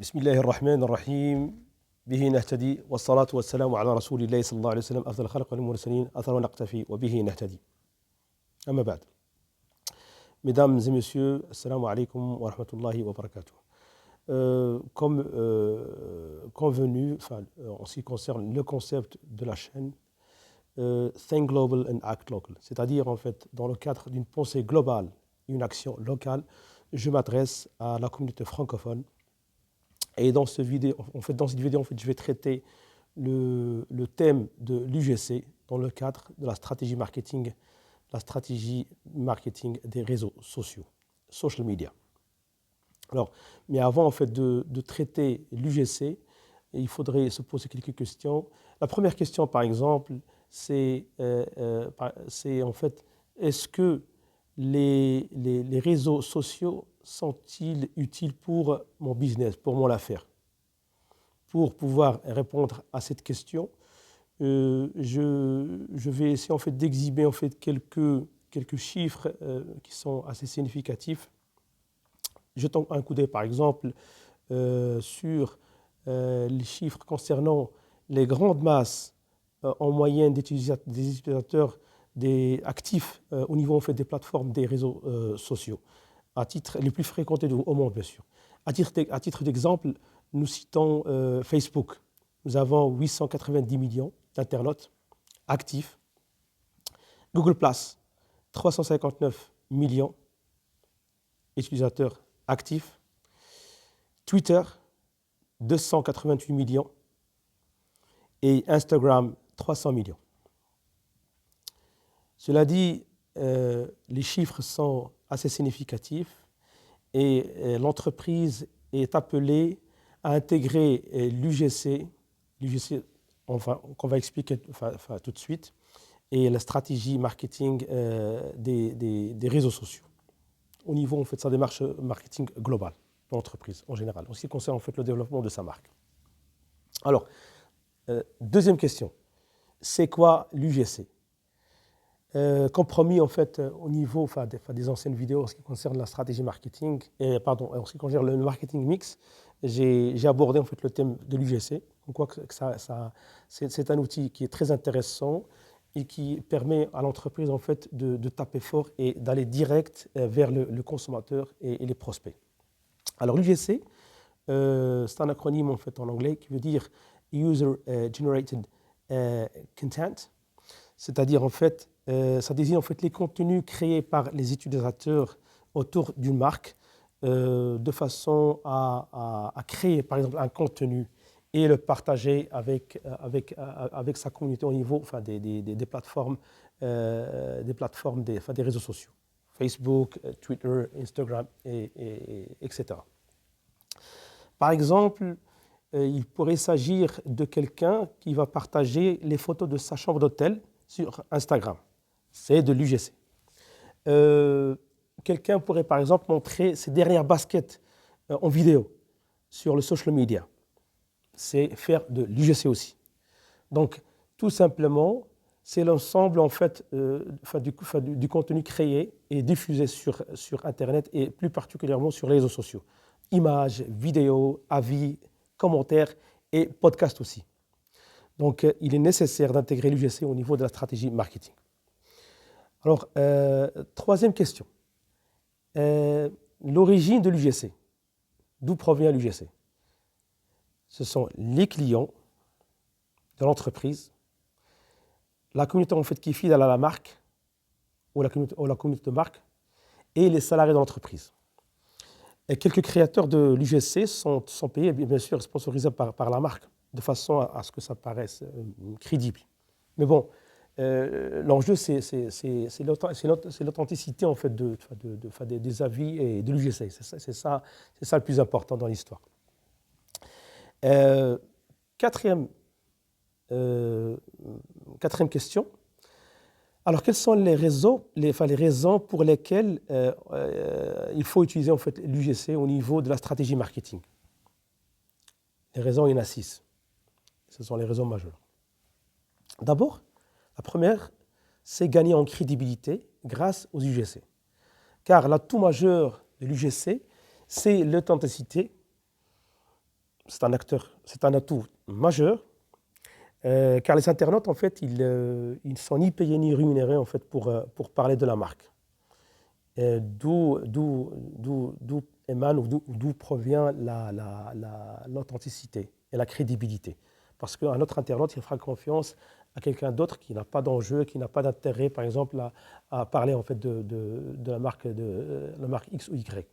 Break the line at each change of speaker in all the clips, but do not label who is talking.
بسم الله الرحمن الرحيم به نهتدي والصلاة والسلام على رسول الله صلى الله عليه وسلم أفضل الخلق والمرسلين أثر ونقتفي وبه نهتدي أما بعد. Mesdames et messieurs, assalamu alaikum wa rahmatullahi wa barakatuh. Comme convenu, en ce qui concerne le concept de la chaîne, Think Global and Act Local, c'est-à-dire en fait dans le cadre d'une pensée globale, une action locale, je m'adresse à la communauté francophone. Et dans cette vidéo, je vais traiter le thème de l'UGC dans le cadre de la stratégie marketing des réseaux sociaux, social media. Alors, mais avant en fait de traiter l'UGC, il faudrait se poser quelques questions. La première question, par exemple, c'est en fait, est-ce que les réseaux sociaux sont-ils utiles pour mon business, pour mon affaire? Pour pouvoir répondre à cette question, je vais essayer en fait d'exhiber en fait quelques chiffres qui sont assez significatifs. Jetons un coup d'œil par exemple sur les chiffres concernant les grandes masses en moyenne des utilisateurs actifs au niveau en fait des plateformes des réseaux sociaux, à titre les plus fréquentés au monde bien sûr. À titre d'exemple, nous citons Facebook. Nous avons 890 millions d'internautes actifs. Google+, 359 millions d'utilisateurs actifs. Twitter, 288 millions. Et Instagram, 300 millions. Cela dit, les chiffres sont assez significatifs et l'entreprise est appelée à intégrer l'UGC, qu'on va expliquer tout de suite, et la stratégie marketing des réseaux sociaux, au niveau en fait, de sa démarche marketing globale de l'entreprise en général, en ce qui concerne en fait, le développement de sa marque. Alors, deuxième question, c'est quoi l'UGC? Comme promis en fait au niveau des anciennes vidéos en ce qui concerne la stratégie marketing, en ce qui concerne le marketing mix, j'ai abordé en fait le thème de l'UGC. C'est un outil qui est très intéressant et qui permet à l'entreprise en fait de taper fort et d'aller direct vers le consommateur et les prospects. Alors l'UGC, c'est un acronyme en fait en anglais qui veut dire User Generated Content, c'est-à-dire en fait ça désigne en fait les contenus créés par les utilisateurs autour d'une marque de façon à créer par exemple un contenu et le partager avec sa communauté au niveau des plateformes, des réseaux sociaux, Facebook, Twitter, Instagram, etc. Par exemple, il pourrait s'agir de quelqu'un qui va partager les photos de sa chambre d'hôtel sur Instagram. C'est de l'UGC. Quelqu'un pourrait par exemple montrer ses dernières baskets en vidéo sur le social media. C'est faire de l'UGC aussi. Donc, tout simplement, c'est l'ensemble en fait du contenu créé et diffusé sur Internet et plus particulièrement sur les réseaux sociaux. Images, vidéos, avis, commentaires et podcasts aussi. Donc, il est nécessaire d'intégrer l'UGC au niveau de la stratégie marketing. Alors, troisième question. L'origine de l'UGC. D'où provient l'UGC? Ce sont les clients de l'entreprise, la communauté en fait, qui est fidèle à la marque ou la communauté de marque et les salariés de l'entreprise. Et quelques créateurs de l'UGC sont payés, bien sûr, sponsorisés par la marque, de façon à ce que ça paraisse crédible. Mais bon, l'enjeu, c'est l'authenticité en fait, des avis et de l'UGC. C'est ça le plus important dans l'histoire. Quatrième question. Alors, quelles sont les raisons pour lesquelles il faut utiliser en fait, l'UGC au niveau de la stratégie marketing? Les raisons, il y en a 6. Ce sont les raisons majeures. D'abord, la première, c'est gagner en crédibilité grâce aux UGC. Car l'atout majeur de l'UGC, c'est l'authenticité c'est un atout majeur, car les internautes, en fait, ils ne sont ni payés ni rémunérés en fait, pour parler de la marque. D'où émane ou d'où provient l'authenticité et la crédibilité. Parce qu'un autre internaute, il fera confiance à quelqu'un d'autre qui n'a pas d'enjeu, qui n'a pas d'intérêt, par exemple, à parler en fait, de la marque X ou Y.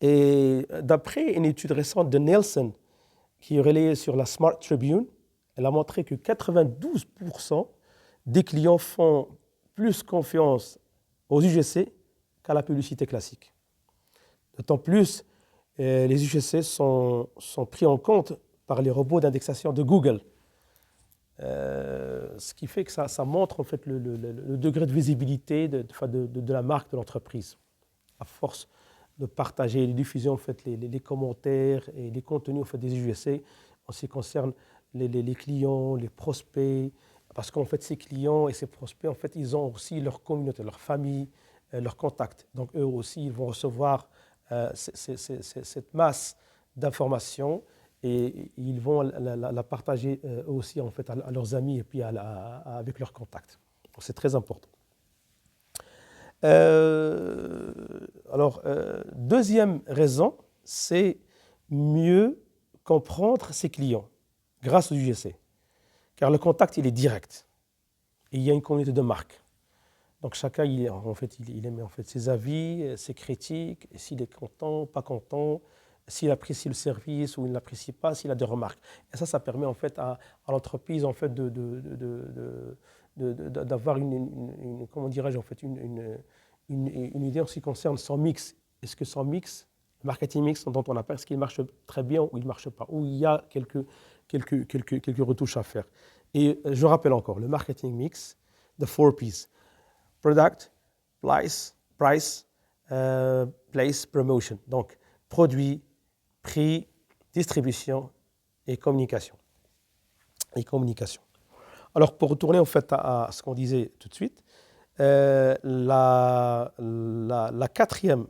Et d'après une étude récente de Nielsen, qui est relayée sur la Smart Tribune, elle a montré que 92% des clients font plus confiance aux UGC qu'à la publicité classique. D'autant plus, les UGC sont pris en compte par les robots d'indexation de Google. Ce qui fait que ça montre en fait, le degré de visibilité de la marque de l'entreprise. À force de partager et de diffuser en fait, les commentaires et les contenus en fait, des UGC en ce qui concerne les clients, les prospects, parce qu'en fait, ces clients et ces prospects, en fait, ils ont aussi leur communauté, leur famille, leurs contacts. Donc, eux aussi, ils vont recevoir cette masse d'informations et ils vont la partager eux aussi en fait, à leurs amis et puis avec leurs contacts. Donc, c'est très important. Deuxième raison, c'est mieux comprendre ses clients grâce aux UGC. Car le contact, il est direct. Et il y a une communauté de marques. Donc chacun, il émet en fait, ses avis, ses critiques, s'il est content, pas content, s'il apprécie le service ou il ne l'apprécie pas, s'il a des remarques. Et ça permet en fait à l'entreprise en fait, d'avoir comment dirais-je, en fait, une idée en ce qui concerne son mix. Est-ce que son mix, le marketing mix dont on a parlé, est-ce qu'il marche très bien ou il ne marche pas, ou il y a quelques retouches à faire. Et je rappelle encore, le marketing mix, the 4Ps, product, price, place, promotion. Donc, produit, prix, distribution et communication. Alors, pour retourner en fait à ce qu'on disait tout de suite, la quatrième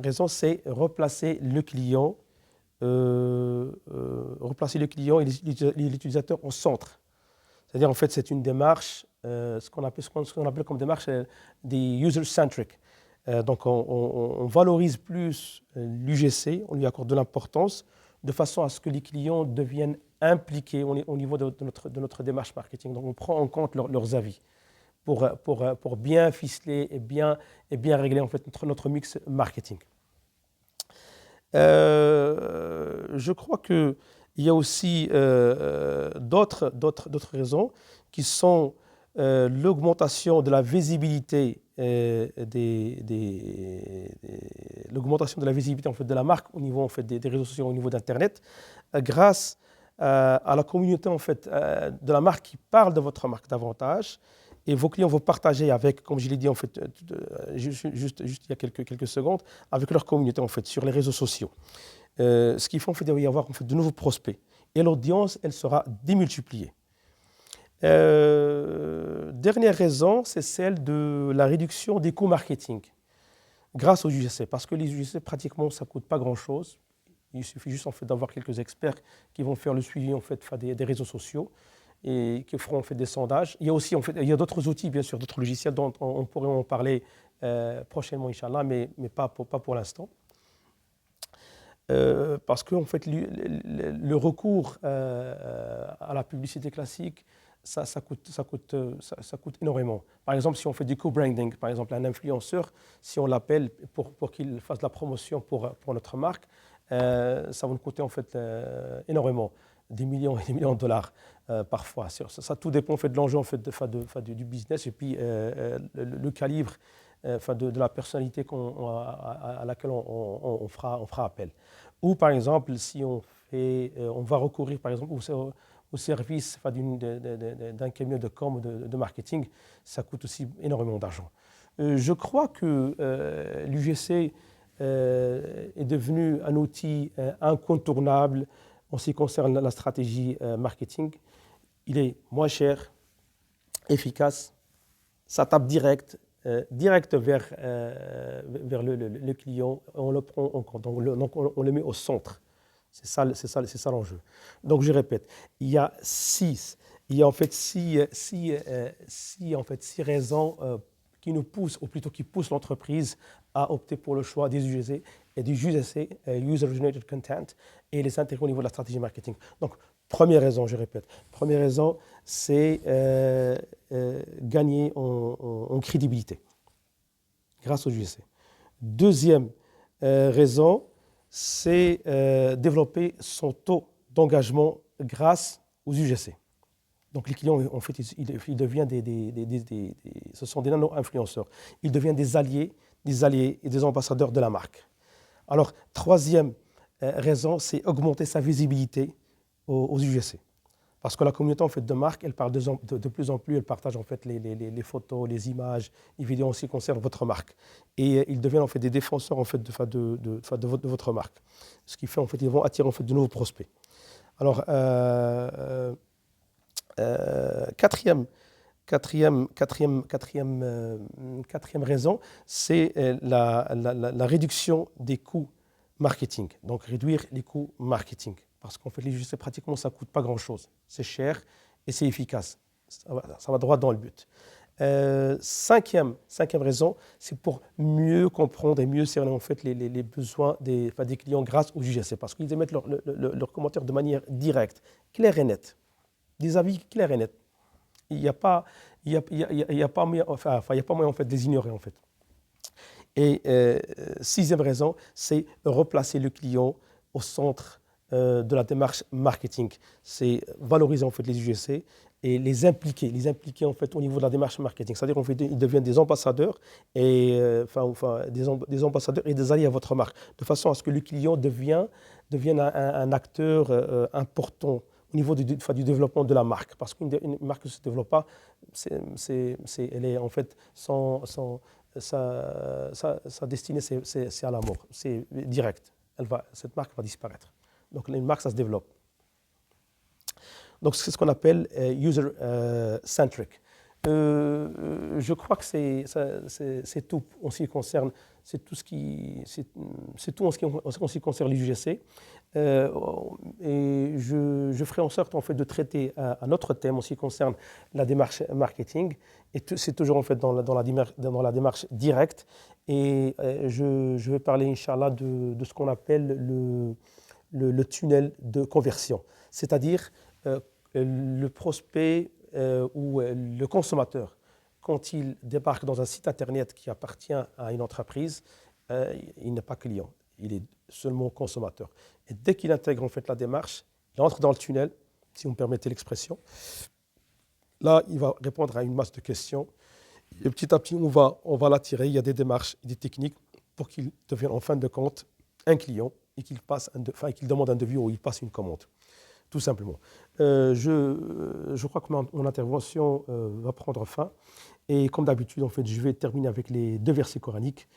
raison, c'est replacer le client et l'utilisateur au centre. C'est-à-dire, en fait, c'est une démarche, ce qu'on appelle comme démarche des user-centric. Donc, on valorise plus l'UGC, on lui accorde de l'importance, de façon à ce que les clients deviennent impliqués au niveau de notre démarche marketing. Donc, on prend en compte leurs avis pour bien ficeler et bien régler en fait, notre mix marketing. Je crois qu'il y a aussi d'autres raisons qui sont l'augmentation de la visibilité l'augmentation de la visibilité en fait, de la marque au niveau en fait, des réseaux sociaux, au niveau d'Internet, grâce à la communauté en fait, de la marque qui parle de votre marque davantage. Et vos clients vont partager avec, comme je l'ai dit en fait, juste il y a quelques secondes, avec leur communauté en fait, sur les réseaux sociaux. Ce qui fait en fait, il va y avoir en fait, de nouveaux prospects. Et l'audience, elle sera démultipliée. Dernière raison, c'est celle de la réduction des coûts marketing grâce aux UGC. Parce que les UGC, pratiquement, ça ne coûte pas grand-chose. Il suffit juste en fait, d'avoir quelques experts qui vont faire le suivi en fait, des réseaux sociaux et qui feront en fait, des sondages. Il y a aussi en fait, il y a d'autres outils, bien sûr, d'autres logiciels dont on pourrait en parler prochainement, Inch'Allah, mais pas pour l'instant. Parce que en fait, le recours à la publicité classique, ça coûte énormément. Par exemple, si on fait du co-branding, par exemple, un influenceur, si on l'appelle pour qu'il fasse de la promotion pour notre marque, ça va nous coûter en fait, énormément, des millions et des millions de dollars parfois. Ça tout dépend en fait, de l'enjeu en fait, du business et puis le calibre de la personnalité à laquelle on fera appel. Ou par exemple, si on va recourir par exemple au service d'un cabinet de com, de marketing, ça coûte aussi énormément d'argent. Je crois que l'UGC est devenu un outil incontournable en ce qui concerne la stratégie marketing. Il est moins cher, efficace, ça tape direct vers le client, on le prend en compte, donc on le met au centre. C'est ça l'enjeu. Donc je répète, il y a en fait six raisons qui nous poussent, ou plutôt qui poussent l'entreprise à opter pour le choix des UGC et du UGC, User Generated Content, et les intégrer au niveau de la stratégie marketing. Donc première raison, je répète, première raison, c'est gagner en crédibilité grâce aux UGC. Deuxième raison, c'est développer son taux d'engagement grâce aux UGC. Donc les clients, en fait, ils deviennent ce sont des nano-influenceurs. Ils deviennent des alliés et des ambassadeurs de la marque. Alors, troisième raison, c'est augmenter sa visibilité aux UGC. Parce que la communauté en fait, de marque, elle parle de plus en plus, elle partage en fait, les photos, les images, les vidéos en ce qui concerne votre marque. Et ils deviennent en fait, des défenseurs en fait, de votre marque. Ce qui fait en fait, ils vont attirer en fait, de nouveaux prospects. Alors, quatrième raison, c'est la réduction des coûts marketing. Donc, réduire les coûts marketing. Parce qu'en fait, les UGC, pratiquement, ça ne coûte pas grand-chose. C'est cher et c'est efficace. Ça va droit dans le but. Cinquième raison, c'est pour mieux comprendre et mieux cerner en fait, les besoins des clients grâce aux UGC. Parce qu'ils émettent leurs commentaires de manière directe, claire et nette. Des avis clairs et nets. Il n'y a pas moyen en fait, de les ignorer. En fait. Et sixième raison, c'est replacer le client au centre de la démarche marketing. C'est valoriser en fait, les UGC et les impliquer en fait, au niveau de la démarche marketing. C'est-à-dire qu'en fait, ils deviennent des ambassadeurs, et, des ambassadeurs et des alliés à votre marque, de façon à ce que le client devienne un acteur important au niveau du développement de la marque. Parce qu'une marque ne se développe pas, elle est en fait sa destinée, c'est à la mort. C'est direct. Cette marque va disparaître. Donc une marque, ça se développe. Donc c'est ce qu'on appelle user-centric. Je crois que c'est tout en ce qui concerne, c'est tout en ce qui concerne les UGC. Et je ferai en sorte en fait de traiter un autre thème en ce qui concerne la démarche marketing. Et c'est toujours en fait dans la démarche directe. Et je vais parler, Inch'Allah, de ce qu'on appelle le tunnel de conversion. C'est-à-dire le prospect ou le consommateur, quand il débarque dans un site internet qui appartient à une entreprise, il n'est pas client, il est seulement consommateur. Et dès qu'il intègre en fait la démarche, il entre dans le tunnel, si vous me permettez l'expression. Là, il va répondre à une masse de questions. Et petit à petit, on va l'attirer. Il y a des démarches et des techniques pour qu'il devienne en fin de compte un client et qu'il demande un devis ou il passe une commande. Tout simplement. Je crois que mon intervention va prendre fin. Et comme d'habitude, en fait, je vais terminer avec les deux versets coraniques.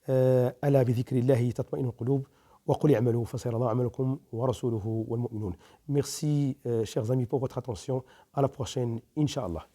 ألا بذكر الله تطمئن القلوب وقل اعملوا فسيرى الله عملكم ورسوله والمؤمنون. Merci, chers amis, pour votre attention. À la prochaine, Inch'Allah.